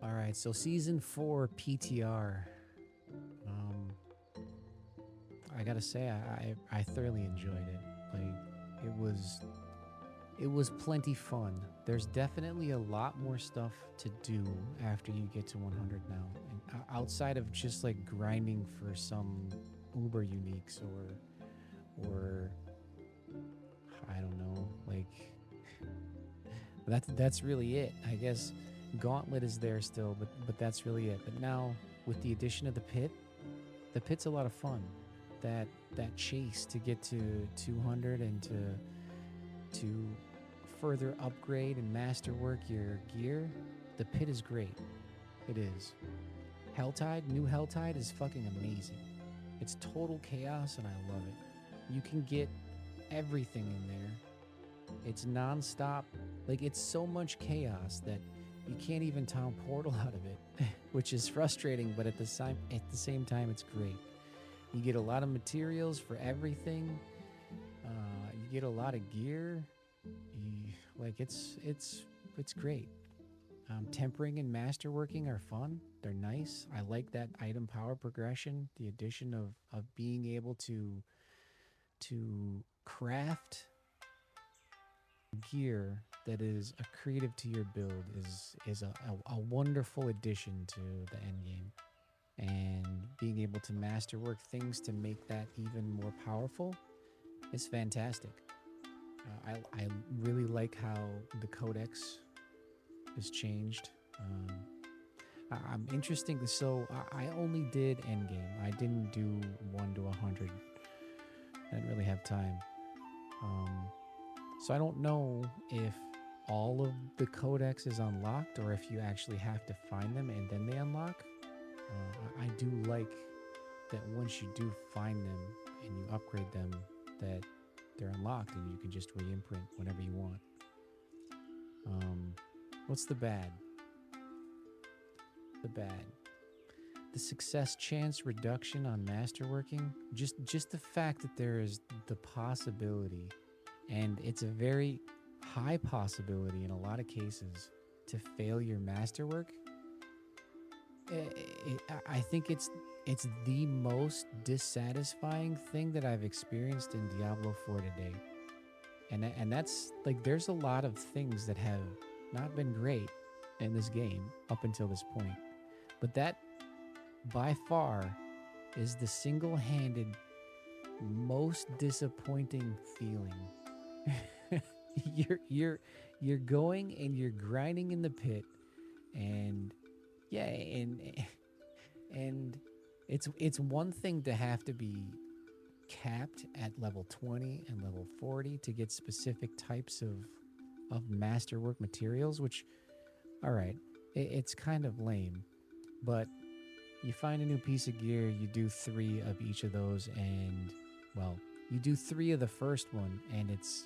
All right, so season 4 PTR. I gotta say, I thoroughly enjoyed it. Like, it was plenty fun. There's definitely a lot more stuff to do after you get to 100 now, and outside of just like grinding for some uber uniques or I don't know, like that's really it. I guess Gauntlet is there still, but that's really it. But now with the addition of the pit's a lot of fun. That chase to get to 200 and to further upgrade and masterwork your gear, the pit is great. It is. New Helltide is fucking amazing. It's total chaos and I love it. You can get everything in there. It's nonstop. Like, it's so much chaos that you can't even town portal out of it, which is frustrating, but at the same time, it's great. You get a lot of materials for everything. You get a lot of gear. It's great. Tempering and masterworking are fun. They're nice. I like that item power progression. The addition of being able to craft gear that is accretive to your build is a wonderful addition to the end game. And being able to masterwork things to make that even more powerful is fantastic. I really like how the codex is changed. I'm interesting. So I only did endgame. I didn't do 1 to 100. I didn't really have time. So I don't know if all of the codex is unlocked or if you actually have to find them and then they unlock. I do like that once you do find them and you upgrade them, that they're unlocked and you can just re-imprint whenever you want. What's the bad? The success chance reduction on masterworking. Just the fact that there is the possibility, and it's a very high possibility in a lot of cases, to fail your masterwork. I think it's the most dissatisfying thing that I've experienced in Diablo 4 to date. And that's like, there's a lot of things that have not been great in this game up until this point. But that by far is the single-handed most disappointing feeling. You're going and you're grinding in the pit, and yeah, and it's one thing to have to be capped at level 20 and level 40 to get specific types of masterwork materials, which, all right, it's kind of lame, but you find a new piece of gear, you do 3 of each of those, and, well, you do 3 of the first one, and it's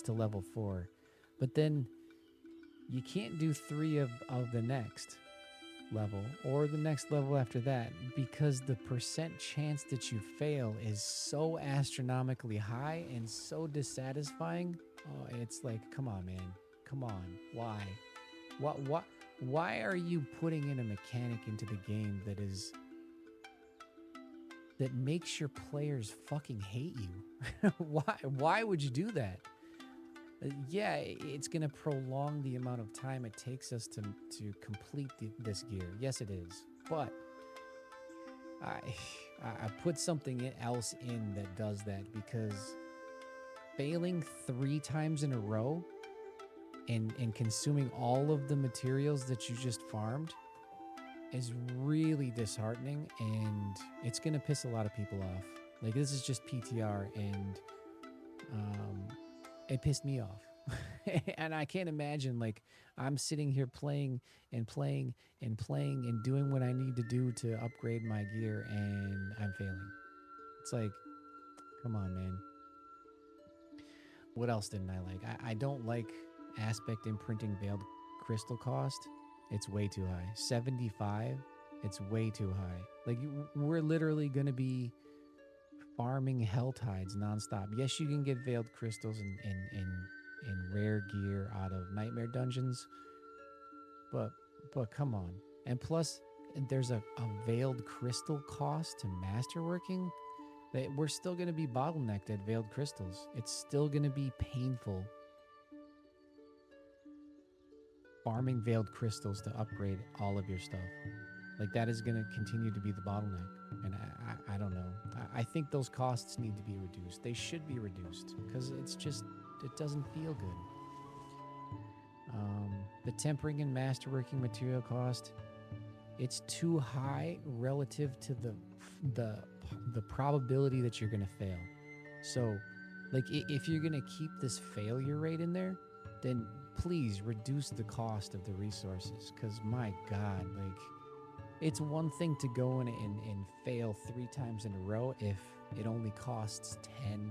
to level 4. But then you can't do 3 of the next level or the next level after that, because the percent chance that you fail is so astronomically high and so dissatisfying. Oh, it's like, come on, man. Come on. Why? Why are you putting in a mechanic into the game that makes your players fucking hate you? Why would you do that? Yeah, it's going to prolong the amount of time it takes us to complete this gear. Yes, it is. But I put something else in that does that, because failing 3 times in a row and consuming all of the materials that you just farmed is really disheartening, and it's going to piss a lot of people off. Like, this is just PTR, and it pissed me off. And I can't imagine, like, I'm sitting here playing and doing what I need to do to upgrade my gear, and I'm failing. It's like, come on, man. What else didn't I like? I don't like aspect imprinting veiled crystal cost. It's way too high. 75, it's way too high. Like, we're literally going to be farming Helltides nonstop. Yes, you can get veiled crystals and rare gear out of nightmare dungeons, but But come on. And plus, there's a veiled crystal cost to masterworking. That we're still going to be bottlenecked at veiled crystals. It's still going to be painful farming veiled crystals to upgrade all of your stuff. Like that is going to continue to be the bottleneck. And I don't know. I think those costs need to be reduced. They should be reduced because it's just, it doesn't feel good. The tempering and masterworking material cost, it's too high relative to the probability that you're going to fail. So, like, if you're going to keep this failure rate in there, then please reduce the cost of the resources. Because, my God, like, it's one thing to go in and fail 3 times in a row if it only costs 10,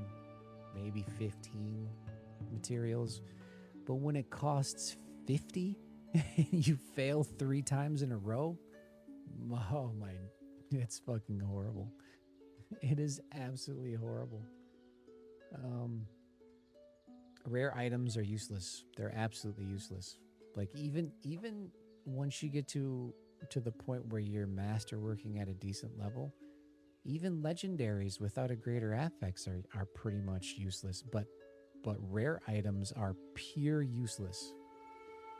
maybe 15 materials. But when it costs 50 and you fail 3 times in a row, oh my, it's fucking horrible. It is absolutely horrible. Rare items are useless. They're absolutely useless. Like even once you get to the point where you're masterworking at a decent level, even legendaries without a greater affix are pretty much useless. But rare items are pure useless.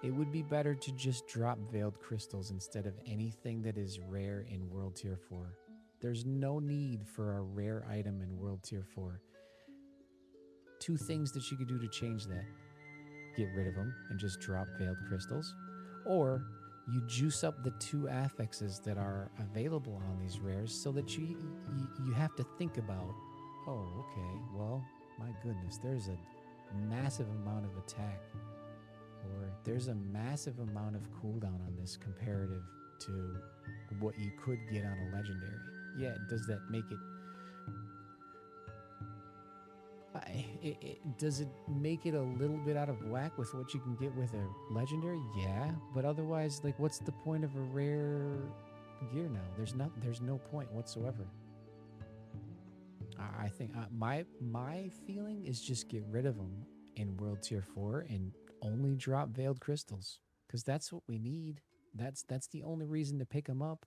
It would be better to just drop veiled crystals instead of anything that is rare in World Tier 4. There's no need for a rare item in World Tier 4. 2 things that you could do to change that. Get rid of them and just drop veiled crystals. Or you juice up the 2 affixes that are available on these rares so that you have to think about, oh, okay, well, my goodness, there's a massive amount of attack. Or there's a massive amount of cooldown on this comparative to what you could get on a legendary. Yeah, does that make it... does it make it a little bit out of whack with what you can get with a legendary? Yeah, but otherwise, like, what's the point of a rare gear now? There's no point whatsoever. I think my feeling is just get rid of them in World Tier 4 and only drop veiled crystals, because that's what we need. That's the only reason to pick them up,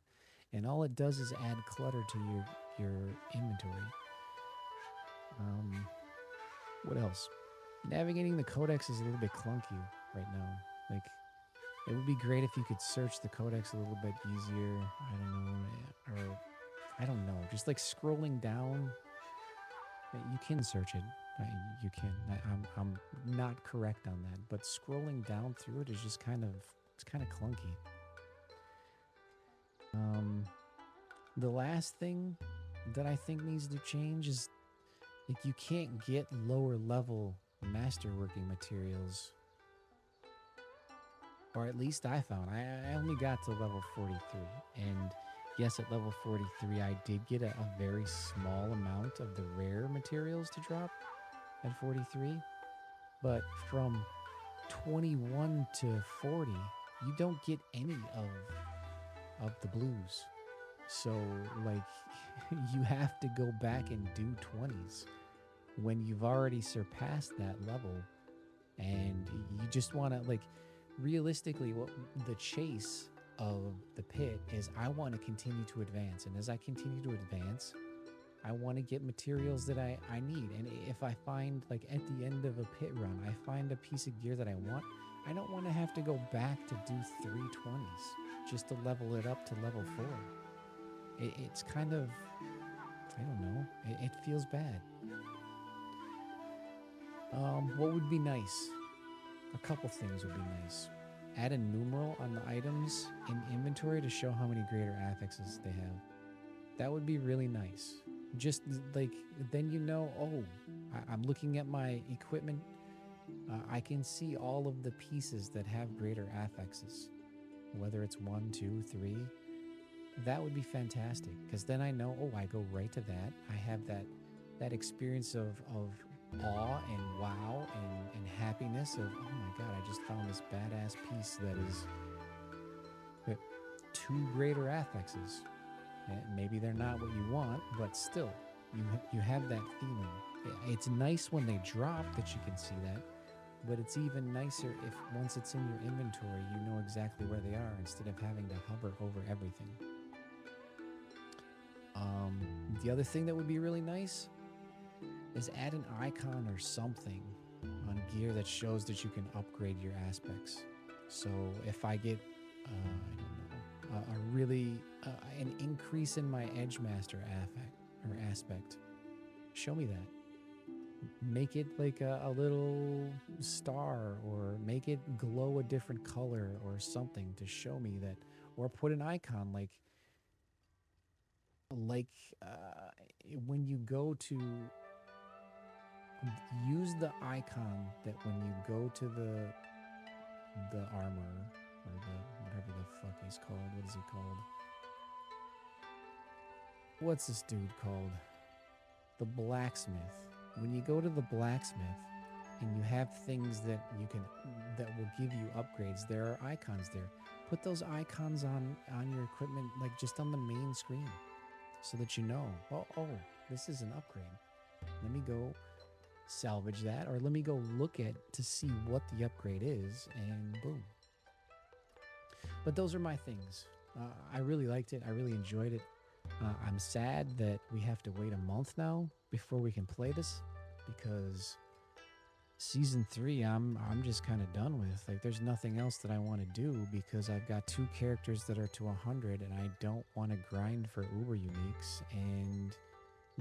and all it does is add clutter to your inventory. What else? Navigating the codex is a little bit clunky right now. Like, it would be great if you could search the codex a little bit easier. I don't know. Just like scrolling down, you can search it. You can. I'm not correct on that, but scrolling down through it is just kind of clunky. The last thing that I think needs to change is, like, you can't get lower level masterworking materials, or at least I found. I only got to level 43, and yes, at level 43 I did get a very small amount of the rare materials to drop at 43, but from 21 to 40 you don't get any of the blues. So, like, you have to go back and do 20s when you've already surpassed that level, and you just want to, like, realistically, what the chase of the pit is, I want to continue to advance, and as I continue to advance, I want to get materials that I need. And if I find, like, at the end of a pit run, I find a piece of gear that I want, I don't want to have to go back to do 320s just to level it up to level 4. It's kind of, I don't know, it feels bad. What would be nice? A couple things would be nice. Add a numeral on the items in inventory to show how many greater affixes they have. That would be really nice. Just, like, then you know, oh, I'm looking at my equipment. I can see all of the pieces that have greater affixes, whether it's 1, 2, 3. That would be fantastic, because then I know, oh, I go right to that. I have that experience of awe and wow and happiness of, oh my God, I just found this badass piece that is 2 greater affixes. Maybe they're not what you want, but still, you have that feeling. It's nice when they drop that you can see that, But it's even nicer if once it's in your inventory, you know exactly where they are instead of having to hover over everything. The other thing that would be really nice is add an icon or something on gear that shows that you can upgrade your aspects. So if I get, I don't know, a really an increase in my Edge Master aspect, show me that. Make it like a little star, or make it glow a different color or something to show me that, or put an icon like when you go to use the icon that when you go to the armor or the whatever the fuck he's called. What is he called? What's this dude called? The blacksmith. When you go to the blacksmith and you have things that will give you upgrades, there are icons there. Put those icons on your equipment, like just on the main screen, so that you know, oh, this is an upgrade. Let me go salvage that, or let me go look at to see what the upgrade is, and boom. But those are my things. I really liked it. I really enjoyed it. I'm sad that we have to wait a month now before we can play this, because season 3 I'm just kind of done with. Like, there's nothing else that I want to do, because I've got 2 characters that are to 100 and I don't want to grind for uber uniques, and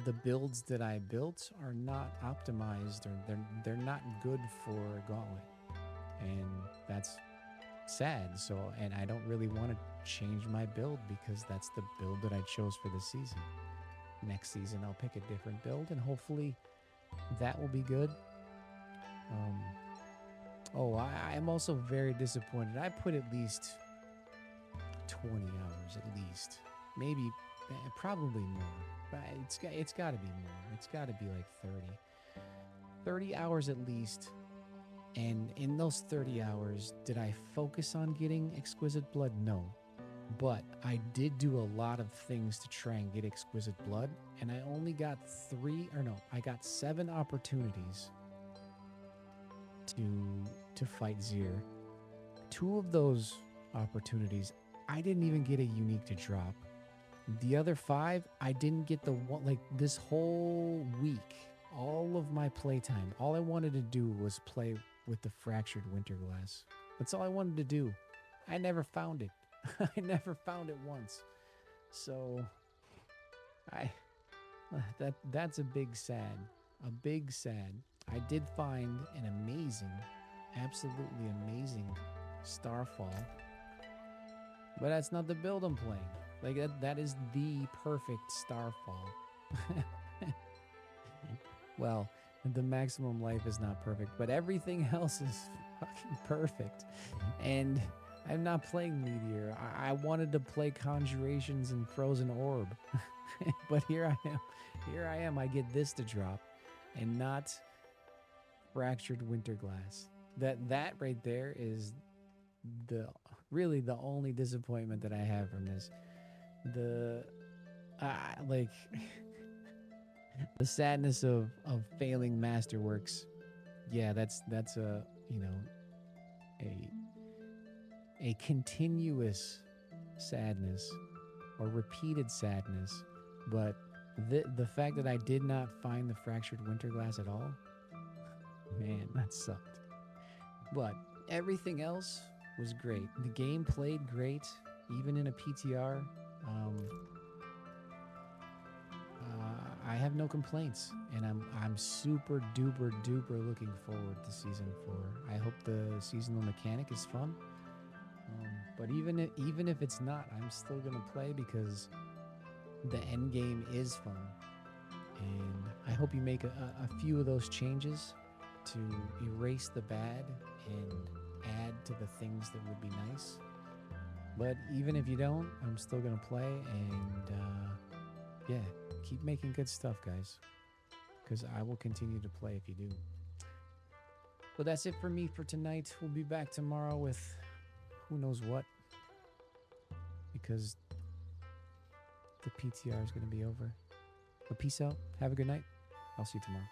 the builds that I built are not optimized, or they're not good for Gauntlet, and that's sad. So, and I don't really want to change my build, because that's the build that I chose for this season. Next season I'll pick a different build, and hopefully that will be good. I am also very disappointed. I put at least 20 hours, at least, maybe, probably more, but it's got to be more. It's got to be like 30 hours at least. And in those 30 hours, did I focus on getting Exquisite Blood? No. But I did do a lot of things to try and get Exquisite Blood, and I only got I got 7 opportunities to fight Zir. 2 of those opportunities, I didn't even get a unique to drop. The other 5, I didn't get the one. Like, this whole week, all of my playtime, all I wanted to do was play with the Fractured Winterglass. That's all I wanted to do. I never found it. I never found it once. So that's a big sad. A big sad. I did find an amazing, absolutely amazing Starfall, but that's not the build I'm playing. Like, that is the perfect Starfall. Well, the maximum life is not perfect, but everything else is fucking perfect. And I'm not playing Meteor. I wanted to play Conjurations and Frozen Orb. But here I am. I get this to drop, and not Fractured Winterglass. That right there is really the only disappointment that I have from this. The sadness of failing Masterworks. Yeah, that's a a continuous sadness, or repeated sadness. But the fact that I did not find the Fractured Winterglass at all, man, that sucked. But everything else was great. The game played great, even in a PTR. I have no complaints, and I'm super duper duper looking forward to season 4. I hope the seasonal mechanic is fun. But even if it's not, I'm still gonna play, because the end game is fun, and I hope you make a few of those changes to erase the bad and add to the things that would be nice. But even if you don't, I'm still gonna play, and yeah, keep making good stuff, guys, because I will continue to play if you do. But that's it for me for tonight. We'll be back tomorrow with who knows what, because the PTR is going to be over. But peace out. Have a good night. I'll see you tomorrow.